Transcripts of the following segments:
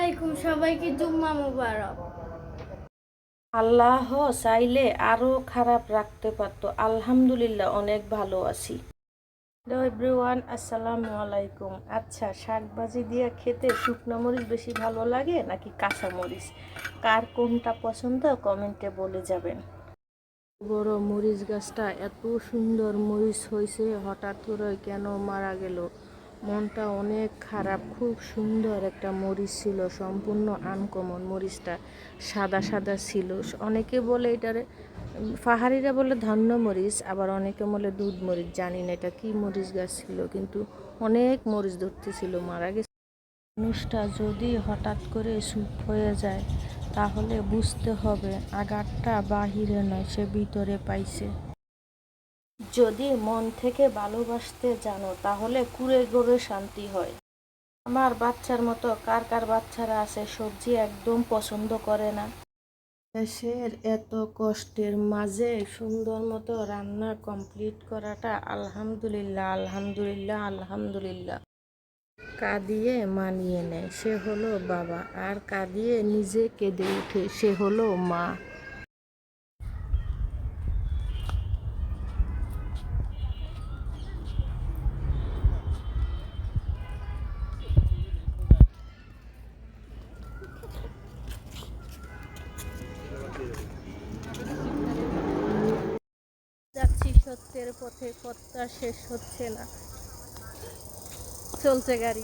আলাইকুম, সবাইকে জুম্মা মুবারক। আল্লাহ চাইলে আরো খারাপ রাখতে পারতো। আলহামদুলিল্লাহ অনেক ভালো আছি। হ্যালো এভরিওয়ান, আসসালামু আলাইকুম। আচ্ছা, শাকভাজি দিয়ে খেতে শুকনো মরিচ বেশি ভালো লাগে নাকি কাঁচা মরিচ? কার কোনটা পছন্দ কমেন্টে বলে যাবেন। বড় মরিচ গাছটা এত সুন্দর মরিচ হয়েছে, হঠাৎ করে কেন মারা গেল? মনটা অনেক খারাপ। খুব সুন্দর একটা মরিচ ছিল, সম্পূর্ণ আনকমন। মরিচটা সাদা সাদা ছিল। অনেকে বলে এটারে, পাহাড়িরা বলে ধান্য মরিচ, আবার অনেকে বলে দুধ মরিচ। জানি না এটা কি মরিচ গাছ ছিল, কিন্তু অনেক মরিচ ধরতেছিল, মারা গেছে। মানুষটা যদি হঠাৎ করে চুপ হয়ে যায় তাহলে বুঝতে হবে আঘাতটা বাহিরে নয়, সে ভিতরে পাইছে। যদি মন থেকে ভালোবাসতে জানো তাহলে কুড়ে ঘরে শান্তি হয়। আমার বাচ্চার মতো কার কার বাচ্চারা আছে সবজি একদম পছন্দ করে না? দেশের এত কষ্টের মাঝে সুন্দর মতো রান্না কমপ্লিট করাটা আলহামদুলিল্লাহ, আলহামদুলিল্লাহ, আলহামদুলিল্লাহ। কাঁদিয়ে মানিয়ে নেয় সে হলো বাবা, আর কাঁদিয়ে নিজে কেঁদে ওঠে সে হলো মা। যাচ্ছি সত্যের পথে, পথটা শেষ হচ্ছে না, চলছে গাড়ি।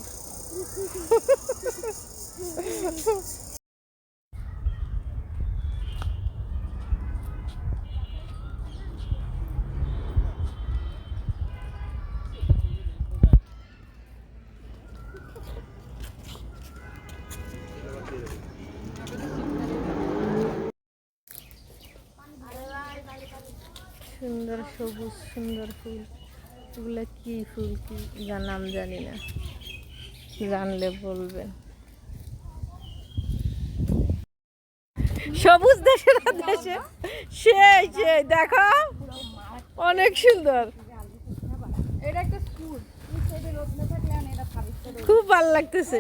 সুন্দর সবুজ সুন্দর ফুল, এগুলো কি ফুল, কি যার নাম জানি না, জানলে বলবেন। সবুজ দেশের দেশে সেই সেই দেখো, অনেক সুন্দর, খুব ভালো লাগতেছে।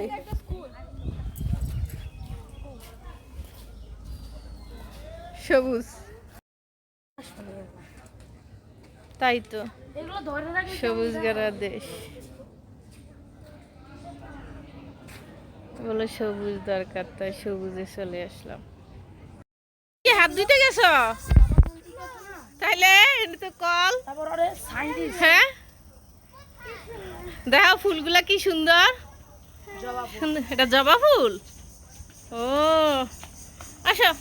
সবুজ, তাই তো, সবুজ গারা দেশ বলে সবুজ দরকার, তাই সবুজে চলে আসলাম। কি হাত ধুইতে গেছো? তাইলে এটা তো কল। হ্যাঁ, দেখো ফুলগুলা কি সুন্দর সুন্দর, এটা জবা ফুল। ও আসো।